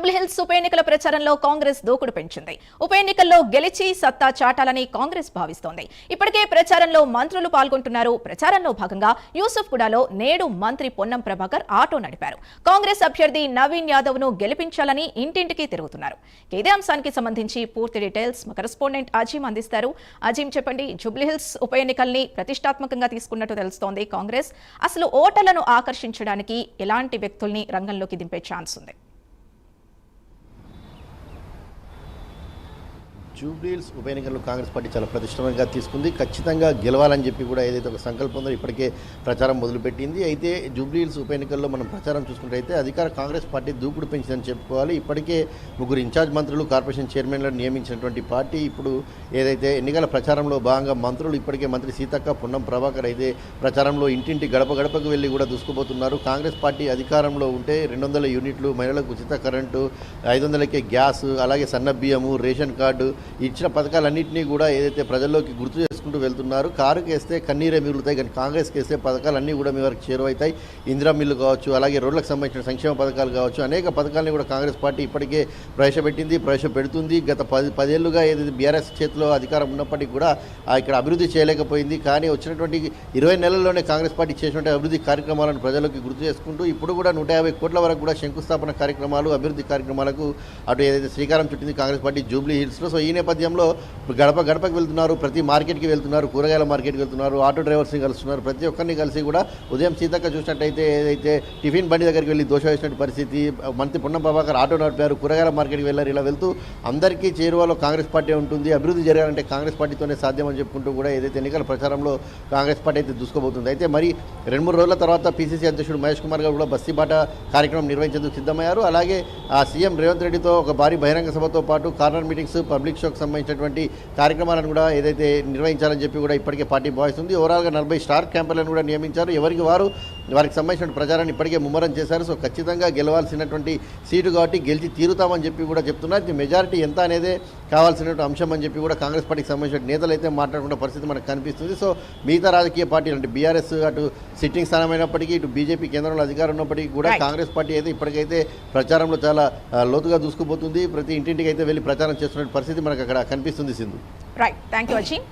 జూబ్లీహిల్స్ ఉప ఎన్నికల ప్రచారంలో కాంగ్రెస్ దూకుడు పెంచింది. ఉప ఎన్నికల్లో గెలిచి సత్తా చాటాలని కాంగ్రెస్ భావిస్తోంది. ఇప్పటికే ప్రచారంలో మంత్రులు పాల్గొంటున్నారు. ప్రచారంలో భాగంగా యూసుఫ్గూడలో నేడు మంత్రి పొన్నం ప్రభాకర్ ఆటో నడిపారు. కాంగ్రెస్ అభ్యర్థి నవీన్ యాదవ్ ను గెలిపించాలని ఇంటింటికి తిరుగుతున్నారు. ఇదే అంశానికి సంబంధించి పూర్తి డీటెయిల్స్ మా కరెస్పాండెంట్ అజీం అందిస్తారు. అజీం, చెప్పండి, జూబ్లీహిల్స్ ఉప ఎన్నికల్ని ప్రతిష్టాత్మకంగా తీసుకున్నట్టు తెలుస్తోంది కాంగ్రెస్. అసలు ఓటర్లను ఆకర్షించడానికి ఎలాంటి వ్యక్తుల్ని రంగంలోకి దింపే ఛాన్స్ ఉంది? జూబ్లీహిల్స్ ఉప ఎన్నికల్లో కాంగ్రెస్ పార్టీ చాలా ప్రతిష్టంగా తీసుకుంది. ఖచ్చితంగా గెలవాలని చెప్పి కూడా ఏదైతే ఒక సంకల్పం ఉందో ఇప్పటికే ప్రచారం మొదలుపెట్టింది. అయితే జూబ్లీహిల్స్ ఉప ఎన్నికల్లో మనం ప్రచారం చూసుకుంటే అయితే అధికార కాంగ్రెస్ పార్టీ దూకుడు పెంచిందని చెప్పుకోవాలి. ఇప్పటికే 3 ఇన్ఛార్జ్ మంత్రులు, కార్పొరేషన్ చైర్మన్లను నియమించినటువంటి పార్టీ ఇప్పుడు ఏదైతే ఎన్నికల ప్రచారంలో భాగంగా మంత్రులు ఇప్పటికే మంత్రి సీతక్క, పొన్నం ప్రభాకర్ అయితే ప్రచారంలో ఇంటింటి గడప గడపకు వెళ్ళి కూడా దూసుకుపోతున్నారు. కాంగ్రెస్ పార్టీ అధికారంలో ఉంటే 200 యూనిట్లు, మహిళలకు ఉచిత కరెంటు, 500కే గ్యాస్, అలాగే సన్న బియ్యము, రేషన్ కార్డు ఇచ్చిన పథకాలన్నింటినీ కూడా ఏదైతే ప్రజల్లోకి గుర్తు చేసుకుంటూ వెళ్తున్నారు. కారుకి వేస్తే కన్నీరే మిగులుతాయి, కానీ కాంగ్రెస్కి వేస్తే పథకాలన్నీ కూడా మీ వరకు చేరువవుతాయి. ఇందిరా మిల్లు కావచ్చు, అలాగే రోడ్లకు సంబంధించిన సంక్షేమ పథకాలు కావచ్చు, అనేక పథకాలని కూడా కాంగ్రెస్ పార్టీ ఇప్పటికే ప్రవేశపెడుతుంది. గత 10 ఏళ్లుగా ఏదైతే బీఆర్ఎస్ చేతిలో అధికారం ఉన్నప్పటికీ కూడా ఇక్కడ అభివృద్ధి చేయలేకపోయింది. కానీ వచ్చినటువంటి 20 నెలల్లోనే కాంగ్రెస్ పార్టీ చేసినటువంటి అభివృద్ధి కార్యక్రమాలను ప్రజలకు గుర్తు చేసుకుంటూ ఇప్పుడు కూడా 150 కోట్ల వరకు కూడా శంకుస్థాపన కార్యక్రమాలు, అభివృద్ధి కార్యక్రమాలకు అటు ఏదైతే శ్రీకారం చుట్టింది కాంగ్రెస్ పార్టీ జూబ్లీహిల్స్లో. సో ఈ నేపథ్యంలో గడప గడపకు వెళ్తున్నారు, ప్రతి మార్కెట్కి వెళ్తున్నారు, కూరగాయల మార్కెట్కి వెళ్తున్నారు, ఆటో డ్రైవర్స్ని కలుస్తున్నారు. ప్రతి ఒక్కరిని కలిసి కూడా ఉదయం సీతక్క చూసినట్టయితే ఏదైతే టిఫిన్ బండి దగ్గరికి వెళ్ళి దోశ వేసినట్టు పరిస్థితి, మంత్రి పొన్నం ప్రభాకర్ ఆటో నడిపారు, కూరగాయల మార్కెట్కి వెళ్ళారు. ఇలా వెళ్తూ అందరికీ చేరువలో కాంగ్రెస్ పార్టీ ఉంటుంది. అభివృద్ధి జరగాలంటే కాంగ్రెస్ పార్టీతోనే సాధ్యమని చెప్పుకుంటూ కూడా ఏదైతే ఎన్నికల ప్రచారంలో కాంగ్రెస్ పార్టీ అయితే దూసుకోబోతుంది. అయితే మరి 2-3 రోజుల తర్వాత పీసీసీ అధ్యక్షుడు మహేష్ కుమార్ గారు కూడా బస్తీబాట కార్యక్రమం నిర్వహించేందుకు సిద్ధమయ్యారు. అలాగే సీఎం రేవంత్ రెడ్డితో ఒక భారీ బహిరంగ సభతో పాటు కార్నర్ మీటింగ్స్, పబ్లిక్ షోకి సంబంధించినటువంటి కార్యక్రమాలను కూడా ఏదైతే నిర్వహించాలని చెప్పి కూడా ఇప్పటికే పార్టీ భావిస్తుంది. ఓవరాల్గా 40 స్టార్ క్యాంపెయిన్లను కూడా నియమించారు. వారికి సంబంధించిన ప్రచారాన్ని ఇప్పటికే ముమ్మరం చేశారు. సో ఖచ్చితంగా గెలవాల్సినటువంటి సీటు కాబట్టి గెలిచి తీరుతామని చెప్పి కూడా చెప్తున్నారు. ఇది మెజారిటీ ఎంత అనేదే కావాల్సినటువంటి అంశం అని చెప్పి కూడా కాంగ్రెస్ పార్టీకి సంబంధించిన నేతలు అయితే మాట్లాడుకున్న పరిస్థితి మనకు కనిపిస్తుంది. సో మిగతా రాజకీయ పార్టీలు అంటే బీఆర్ఎస్ అటు సిట్టింగ్ స్థానమైనప్పటికీ, ఇటు బీజేపీ కేంద్రంలో అధికారం ఉన్నప్పటికీ కూడా కాంగ్రెస్ పార్టీ అయితే ఇప్పటికైతే ప్రచారంలో చాలా లోతుగా దూసుకుపోతుంది. ప్రతి ఇంటింటికి అయితే వెళ్ళి ప్రచారం చేస్తున్న పరిస్థితి మనకు అక్కడ కనిపిస్తుంది. Sindhu, right, thank you Azeem.